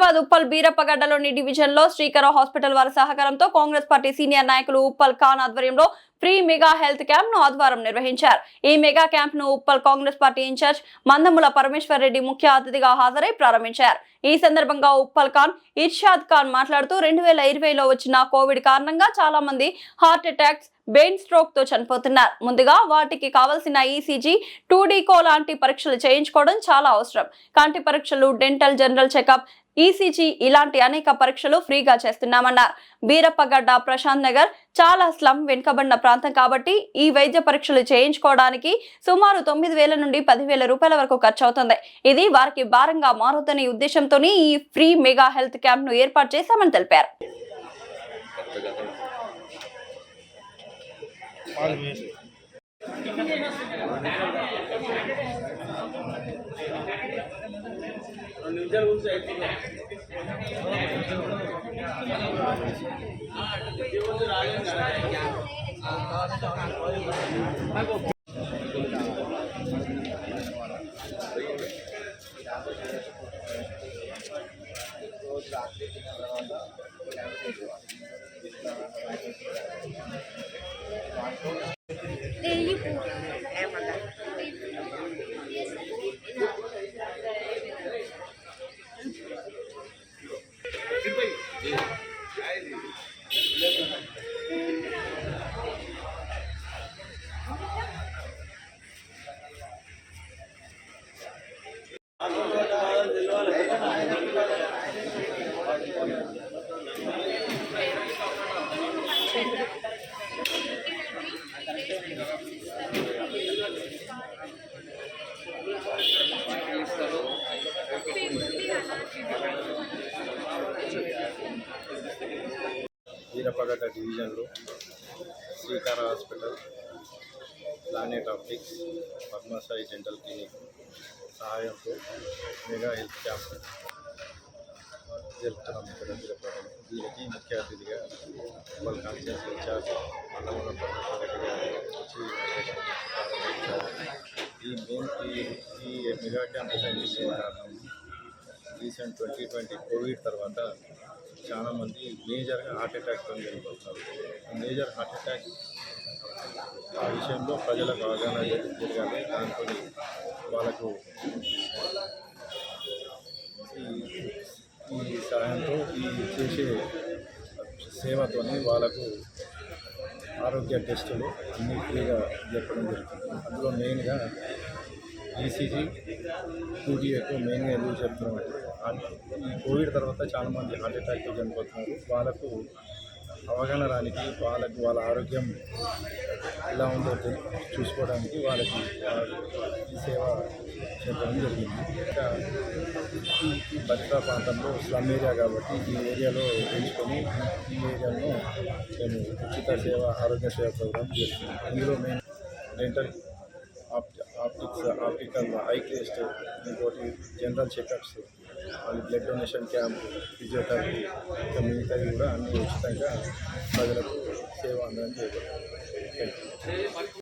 హైదరాబాద్ ఉప్పల్ బీరప్పగడ్డలోని డివిజన్లో శ్రీకర హాస్పిటల్ వారి సహకారంతో కాంగ్రెస్ పార్టీ సీనియర్ నాయకులు ఉప్పల్ ఖాన్ ఆధ్వర్యంలో ఫ్రీ మెగా హెల్త్ క్యాంప్ ను ఆదివారం నిర్వహించారు. ఈ మెగా క్యాంప్ ను ఉప్పల్ కాంగ్రెస్ పార్టీ ఇన్ఛార్జ్ మందముల పరమేశ్వర్ రెడ్డి ముఖ్య అతిథిగా హాజరై ప్రారంభించారు. ఈ సందర్భంగా ఉప్పల్ ఖాన్ ఇర్షాద్ ఖాన్ మాట్లాడుతూ 2020లో వచ్చిన కోవిడ్ కారణంగా చాలా మంది హార్ట్ అటాక్స్, బ్రెయిన్ స్ట్రోక్ తో చనిపోతున్నారు. ముందుగా వాటికి కావాల్సిన ఈసీజీ, 2D లాంటి పరీక్షలు చేయించుకోవడం చాలా అవసరం. కంటి పరీక్షలు, డెంటల్, జనరల్ చెకప్, ఈసీజీ ఇలాంటి అనేక పరీక్షలు ఫ్రీగా చేస్తున్నామన్నారు. బీరప్పగడ్డ, ప్రశాంత్ నగర్ చాలా స్లమ్ వెనుకబడిన ప్రాంతం కాబట్టి ఈ వైద్య పరీక్షలు చేయించుకోవడానికి సుమారు 9,000 నుండి 10,000 రూపాయల వరకు ఖర్చు అవుతుంది. ఇది వారికి భారంగా మారుతున్న ఉద్దేశంతో ఈ ఫ్రీ మెగా హెల్త్ క్యాంప్ ను ఏర్పాటు చేశామని తెలిపారు. బీరప్పగడ్డ డివిజన్లో Srikara hospital, planet optics, Padmasai dental clinic సహాయంతో మెగా హెల్త్ క్యాంప్ జరుపుతున్నాం. ఇక్కడ బీరప్పగడ్డ దీనికి ముఖ్య అతిథిగా ఉప్పల్ కాన్స్టిట్యూన్సీ ఇన్ఛార్జ్ మందముల పరమేశ్వర్ రెడ్డి గారు వచ్చి ప్రారంభించారు. ఈ మెగా క్యాంప్ కారణం రీసెంట్ 2020 కోవిడ్ తర్వాత చాలామంది మేజర్గా హార్ట్ అటాక్తో చనిపోతున్నారు. మేజర్ హార్ట్ అటాక్ ఆ విషయంలో ప్రజలకు అవగాహన జరగాలి. దాంతో వాళ్ళకు ఈ సహాయంతో ఈ చేసే సేవతో వాళ్ళకు ఆరోగ్య టెస్టులు అన్నీ ఫ్రీగా జరపడం జరుగుతుంది. అందులో మెయిన్గా ఈసీజీ, 2D మెయిన్గా ఎందుకు చెప్తున్నామంటే ఈ కోవిడ్ తర్వాత చాలామంది హార్ట్ అటాక్తో చనిపోతున్నారు. వాళ్ళకు అవగాహన రానికి, వాళ్ళ ఆరోగ్యం ఎలా ఉందో చూసుకోవడానికి వాళ్ళకి ఈ సేవ చేయడం జరిగింది. ఇంకా ఈ పరిసర ప్రాంతంలో స్లమ్ ఏరియా కాబట్టి ఈ ఏరియాలో పెంచుకొని ఈ ఏరియాలో మేము ఉచిత సేవ, ఆరోగ్య సేవ ప్రోగ్రాం చేస్తున్నాం. ఇందులో మేము డెంటల్, ఆప్టికల్ ఐ టెస్ట్, ఇంకోటి జనరల్ చెకప్స్, వాళ్ళు బ్లడ్ డొనేషన్ క్యాంప్, ఫిజియోథెరపీ, ఇంకా మిగతావి కూడా అన్నీ ఉచితంగా ప్రజలకు సేవ అందడం జరుగుతుంది.